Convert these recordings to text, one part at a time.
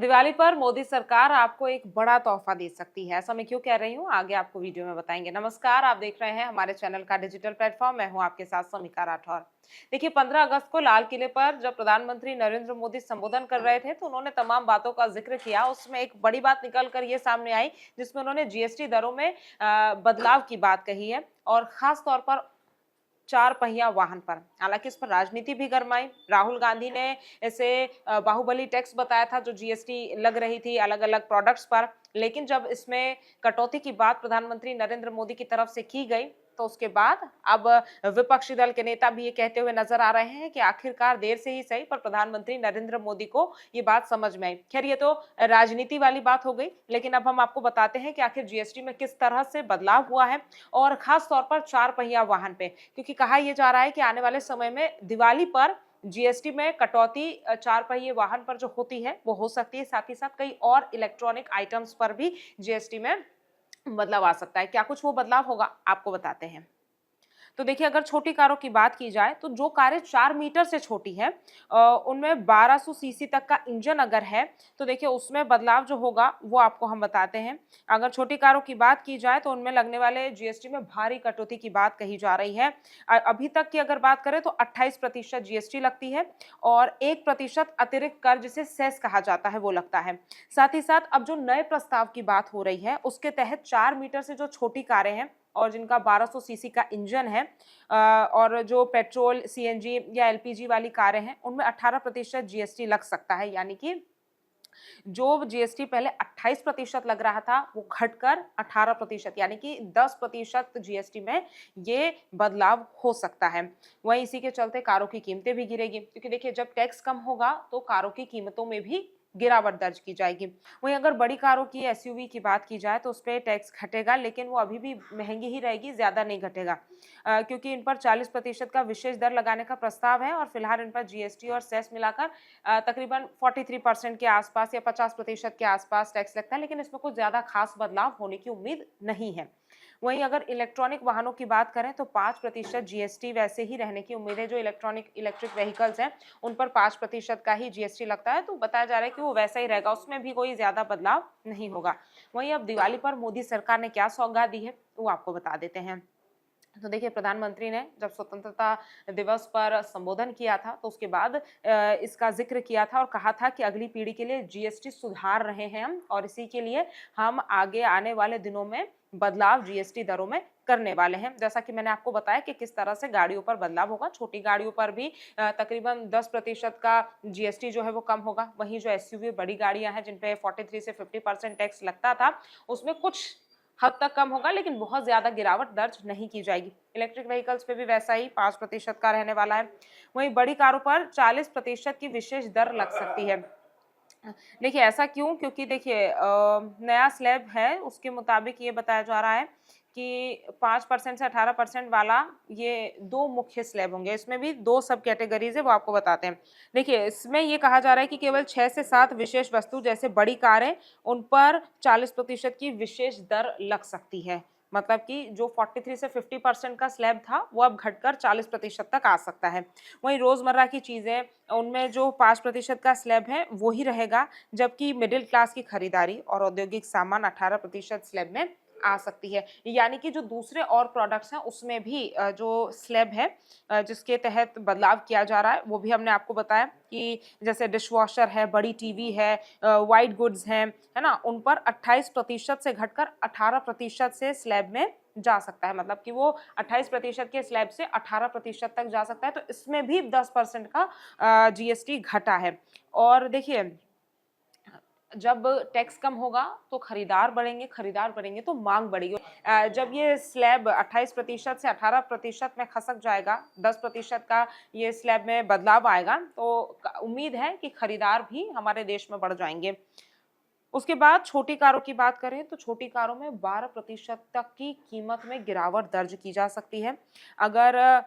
दिवाली पर मोदी सरकार आपको एक बड़ा तोहफा दे सकती है। ऐसा मैं क्यों कह रही हूँ, आगे आपको वीडियो में बताएंगे। नमस्कार, आप देख रहे हैं हमारे चैनल का डिजिटल प्लेटफॉर्म। मैं हूँ आपके साथ समिका राठौर। देखिए, 15 अगस्त को लाल किले पर जब प्रधानमंत्री नरेंद्र मोदी संबोधन कर रहे थे तो उन्होंने तमाम बातों का जिक्र किया। उसमें एक बड़ी बात निकल कर ये सामने आई, जिसमें उन्होंने जीएसटी दरों में बदलाव की बात कही है, और खास तौर पर चार पहिया वाहन पर। हालांकि इस पर राजनीति भी गरमाई। राहुल गांधी ने इसे बाहुबली टैक्स बताया था, जो जीएसटी लग रही थी अलग अलग प्रोडक्ट्स पर। लेकिन जब इसमें कटौती की बात प्रधानमंत्री नरेंद्र मोदी की तरफ से की गई, तो उसके बाद अब विपक्षी दल के नेता भी ये कहते हुए नजर आ रहे हैं कि आखिरकार देर से ही सही, पर प्रधानमंत्री नरेंद्र मोदी को ये बात समझ में आई। खैर, ये तो राजनीति वाली बात हो गई, लेकिन अब हम आपको बताते हैं कि आखिर जीएसटी में किस तरह से बदलाव हुआ है, और खास तौर पर चार पहिया वाहन पे। क्योंकि कहा यह जा रहा है कि आने वाले समय में दिवाली पर जीएसटी में कटौती चार पहिए वाहन पर जो होती है वो हो सकती है। साथ ही साथ कई और इलेक्ट्रॉनिक आइटम्स पर भी जीएसटी में बदलाव आ सकता है। क्या कुछ वो बदलाव होगा, आपको बताते हैं। तो देखिए, अगर छोटी कारों की बात की जाए तो जो कारें 4 मीटर से छोटी हैं, उनमें 1200 सीसी तक का इंजन अगर है, तो देखिए उसमें बदलाव जो होगा वो आपको हम बताते हैं। अगर छोटी कारों की बात की जाए तो उनमें लगने वाले जीएसटी में भारी कटौती की बात कही जा रही है। अभी तक की अगर बात करें तो 28% जीएसटी लगती है, और 1% अतिरिक्त कर, जिसे सेस कहा जाता है, वो लगता है। साथ ही साथ अब जो नए प्रस्ताव की बात हो रही है, उसके तहत 4 मीटर से जो छोटी कारें हैं और जिनका 1200 सीसी का इंजन है, और जो पेट्रोल, सीएनजी या एलपीजी वाली कारें हैं, उनमें 18% जीएसटी लग सकता है। यानी कि जो जीएसटी पहले 28% लग रहा था, वो घटकर 18%, यानी कि 10% जीएसटी में ये बदलाव हो सकता है। वहीं इसी के चलते कारों की कीमतें भी गिरेगी, क्योंकि देखिए, जब टैक्स कम होगा तो कारों की कीमतों में भी गिरावट दर्ज की जाएगी। वहीं अगर बड़ी कारों की, एसयूवी की बात की जाए तो उस पे टैक्स घटेगा, लेकिन वो अभी भी महंगी ही रहेगी, ज्यादा नहीं घटेगा। क्योंकि इन पर 40% का विशेष दर लगाने का प्रस्ताव है, और फिलहाल इन पर जीएसटी और सेस मिलाकर तकरीबन 43% के आसपास या 50% के आसपास टैक्स लगता है। लेकिन इसमें कुछ ज्यादा खास बदलाव होने की उम्मीद नहीं है। वहीं अगर इलेक्ट्रॉनिक वाहनों की बात करें तो 5% जीएसटी वैसे ही रहने की उम्मीद है। जो इलेक्ट्रिक व्हीकल्स हैं, उन पर 5% का ही जीएसटी लगता है, तो बताया जा रहा है कि वो वैसा ही रहेगा, उसमें भी कोई ज्यादा बदलाव नहीं होगा। वहीं अब दिवाली पर मोदी सरकार ने क्या सौगात दी है, वो आपको बता देते हैं। तो देखिए, प्रधानमंत्री ने जब स्वतंत्रता दिवस पर संबोधन किया था, तो उसके बाद इसका जिक्र किया था और कहा था कि अगली पीढ़ी के लिए जीएसटी सुधार रहे हैं हम, और इसी के लिए हम आगे आने वाले दिनों में बदलाव जीएसटी दरों में करने वाले हैं। जैसा कि मैंने आपको बताया कि किस तरह से गाड़ियों पर बदलाव होगा। छोटी गाड़ियों पर भी तकरीबन 10% का जीएसटी जो है वो कम होगा। वहीं जो एसयूवी बड़ी गाड़ियां हैं, जिन पे 43 से 50% टैक्स लगता था, उसमें कुछ हद तक कम होगा, लेकिन बहुत ज्यादा गिरावट दर्ज नहीं की जाएगी। इलेक्ट्रिक व्हीकल्स पे भी वैसा ही 5% का रहने वाला है। वहीं बड़ी कारों पर 40% की विशेष दर लग सकती है। देखिए, ऐसा क्यों? क्योंकि देखिए, नया स्लैब है, उसके मुताबिक ये बताया जा रहा है कि 5% से 18% वाला, ये दो मुख्य स्लैब होंगे। इसमें भी दो सब कैटेगरीज है, वो आपको बताते हैं। देखिए, इसमें ये कहा जा रहा है कि केवल 6 से 7 विशेष वस्तु जैसे बड़ी कारें, उन पर 40% की विशेष दर लग सकती है। मतलब कि जो 43 से 50% का स्लैब था, वो अब घटकर 40% तक आ सकता है। वहीं रोजमर्रा की चीजें, उनमें जो 5% का स्लैब है वो ही रहेगा, जबकि मिडिल क्लास की खरीदारी और औद्योगिक सामान 18% स्लैब में आ सकती है। यानी कि जो दूसरे और प्रोडक्ट्स हैं, उसमें भी जो स्लैब है, जिसके तहत बदलाव किया जा रहा है, वो भी हमने आपको बताया कि जैसे डिशवॉशर है, बड़ी टीवी है, व्हाइट गुड्स हैं, है ना, उन पर 28% से घटकर 18% से स्लैब में जा सकता है। मतलब कि वो 28% के स्लैब से 18% तक जा सकता है। तो इसमें भी 10% का जीएसटी घटा है। और देखिए, जब टैक्स कम होगा तो खरीदार बढ़ेंगे तो मांग बढ़ेगी। जब ये स्लैब 28% से 18% में खसक जाएगा, 10% का ये स्लैब में बदलाव आएगा, तो उम्मीद है कि खरीदार भी हमारे देश में बढ़ जाएंगे। उसके बाद छोटी कारों की बात करें तो छोटी कारों में 12% तक की कीमत में गिरावट दर्ज की जा सकती है, अगर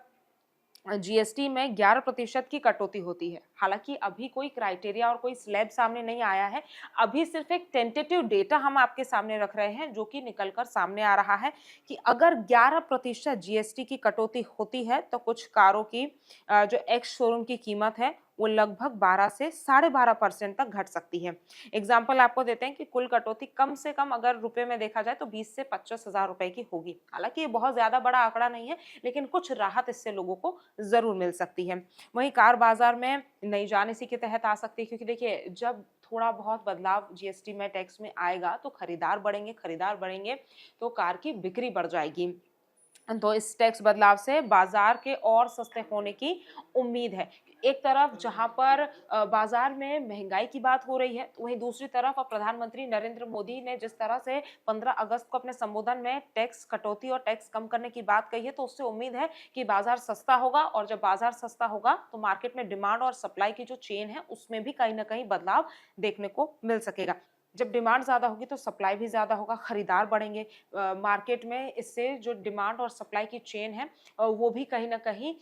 जीएसटी में 11% की कटौती होती है। हालांकि अभी कोई क्राइटेरिया और कोई स्लैब सामने नहीं आया है। अभी सिर्फ एक टेंटेटिव डेटा हम आपके सामने रख रहे हैं, जो कि निकल कर सामने आ रहा है कि अगर 11% जीएसटी की कटौती होती है, तो कुछ कारों की जो एक्स शोरूम की कीमत है, वो लगभग 12 से 12.5% तक घट सकती है। एग्जाम्पल आपको देते हैं कि कुल कटौती कम से कम अगर रुपए में देखा जाए तो 20 से 25 हजार रुपए की होगी। हालांकि ये बहुत ज्यादा बड़ा आंकड़ा नहीं है, लेकिन कुछ राहत इससे लोगों को जरूर मिल सकती है। वहीं कार बाजार में नई जान इसी के तहत आ सकती है, क्योंकि देखिए जब थोड़ा बहुत बदलाव जीएसटी में, टैक्स में आएगा तो खरीदार बढ़ेंगे तो कार की बिक्री बढ़ जाएगी। तो इस टैक्स बदलाव से बाजार के और सस्ते होने की उम्मीद है। एक तरफ जहां पर बाजार में महंगाई की बात हो रही है, तो वहीं दूसरी तरफ अब प्रधानमंत्री नरेंद्र मोदी ने जिस तरह से 15 अगस्त को अपने संबोधन में टैक्स कटौती और टैक्स कम करने की बात कही है, तो उससे उम्मीद है कि बाजार सस्ता होगा, और जब बाजार सस्ता होगा तो मार्केट में डिमांड और सप्लाई की जो चेन है उसमें भी कहीं ना कहीं बदलाव देखने को मिल सकेगा। जब डिमांड ज्यादा होगी तो सप्लाई भी ज्यादा होगा, खरीदार बढ़ेंगे मार्केट में। इससे जो डिमांड और सप्लाई की चेन है वो भी कहीं ना कहीं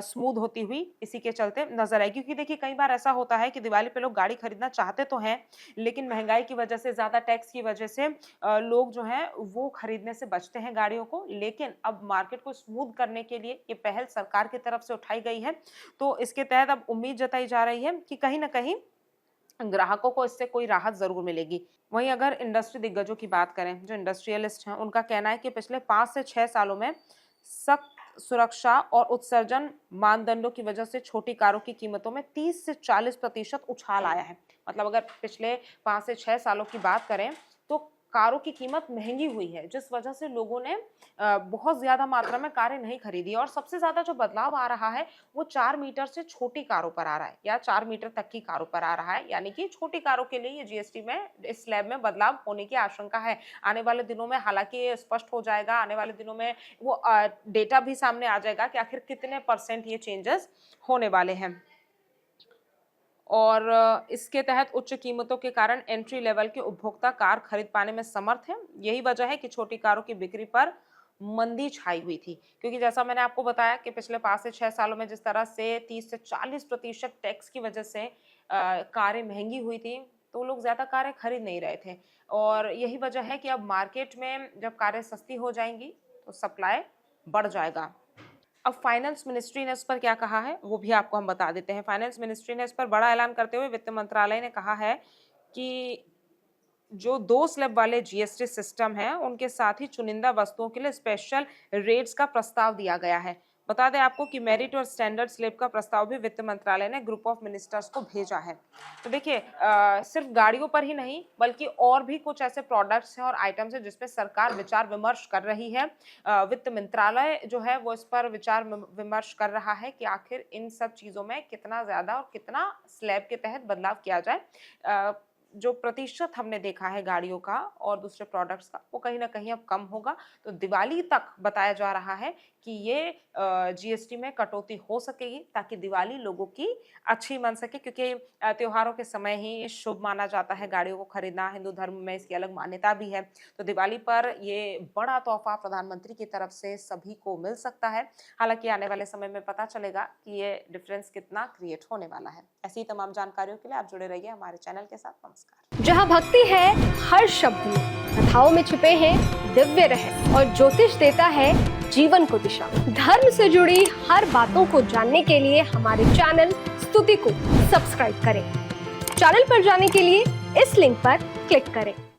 स्मूथ होती हुई इसी के चलते नजर आएगी। क्योंकि देखिए कई बार ऐसा होता है कि दिवाली पे लोग गाड़ी खरीदना चाहते तो हैं, लेकिन महंगाई की वजह से, ज्यादा टैक्स की वजह से लोग जो है वो खरीदने से बचते हैं गाड़ियों को। लेकिन अब मार्केट को स्मूथ करने के लिए ये पहल सरकार की तरफ से उठाई गई है, तो इसके तहत अब उम्मीद जताई जा रही है कि कहीं ना कहीं ग्राहकों को इससे कोई राहत जरूर मिलेगी। वहीं अगर इंडस्ट्री दिग्गजों की बात करें, जो इंडस्ट्रियलिस्ट हैं, उनका कहना है कि पिछले 5 से 6 सालों में सख्त सुरक्षा और उत्सर्जन मानदंडों की वजह से छोटी कारों की कीमतों में 30 से 40% उछाल आया है। मतलब अगर पिछले 5 से 6 सालों की बात करें तो कारों की कीमत महंगी हुई है, जिस वजह से लोगों ने बहुत ज्यादा मात्रा में कारें नहीं खरीदी। और सबसे ज्यादा जो बदलाव आ रहा है वो 4 मीटर से छोटी कारों पर आ रहा है, या 4 मीटर तक की कारों पर आ रहा है। यानी कि छोटी कारों के लिए ये जीएसटी में, इस स्लैब में बदलाव होने की आशंका है। आने वाले दिनों में हालांकि ये स्पष्ट हो जाएगा, आने वाले दिनों में वो डेटा भी सामने आ जाएगा कि आखिर कितने % ये चेंजेस होने वाले हैं। और इसके तहत उच्च कीमतों के कारण एंट्री लेवल के उपभोक्ता कार खरीद पाने में समर्थ हैं। यही वजह है कि छोटी कारों की बिक्री पर मंदी छाई हुई थी, क्योंकि जैसा मैंने आपको बताया कि पिछले 5 से 6 सालों में जिस तरह से 30 से 40% टैक्स की वजह से कारें महंगी हुई थी, तो लोग ज्यादा कारें खरीद नहीं रहे थे। और यही वजह है कि अब मार्केट में जब कारें सस्ती हो जाएंगी तो सप्लाई बढ़ जाएगा। अब फाइनेंस मिनिस्ट्री ने इस पर क्या कहा है वो भी आपको हम बता देते हैं। फाइनेंस मिनिस्ट्री ने इस पर बड़ा ऐलान करते हुए वित्त मंत्रालय ने कहा है कि जो 2 स्लैब वाले जीएसटी सिस्टम है उनके साथ ही चुनिंदा वस्तुओं के लिए स्पेशल रेट्स का प्रस्ताव दिया गया है। बता दें आपको कि मेरिट और स्टैंडर्ड स्लैब का प्रस्ताव भी वित्त मंत्रालय ने ग्रुप ऑफ मिनिस्टर्स को भेजा है। तो देखिए सिर्फ गाड़ियों पर ही नहीं बल्कि और भी कुछ ऐसे प्रोडक्ट्स हैं और आइटम्स हैं जिसपे सरकार विचार विमर्श कर रही है। वित्त मंत्रालय जो है वो इस पर विचार विमर्श कर रहा है कि आखिर इन सब चीजों में कितना ज्यादा और कितना स्लैब के तहत बदलाव किया जाए। जो प्रतिशत हमने देखा है गाड़ियों का और दूसरे प्रोडक्ट्स का, वो कहीं ना कहीं अब कम होगा। तो दिवाली तक बताया जा रहा है कि ये जीएसटी में कटौती हो सकेगी, ताकि दिवाली लोगों की अच्छी बन सके। क्योंकि त्योहारों के समय ही शुभ माना जाता है गाड़ियों को खरीदना, हिंदू धर्म में इसकी अलग मान्यता भी है। तो दिवाली पर ये बड़ा तोहफा प्रधानमंत्री की तरफ से सभी को मिल सकता है। हालांकि आने वाले समय में पता चलेगा कि ये डिफरेंस कितना क्रिएट होने वाला है। ऐसी तमाम जानकारियों के लिए आप जुड़े रहिए हमारे चैनल के साथ। नमस्कार। जहाँ भक्ति है हर शब्द में, कथाओं में छुपे हैं दिव्य रहस्य, और ज्योतिष देता है जीवन को दिशा। धर्म से जुड़ी हर बातों को जानने के लिए हमारे चैनल स्तुति को सब्सक्राइब करें। चैनल पर जाने के लिए इस लिंक पर क्लिक करें।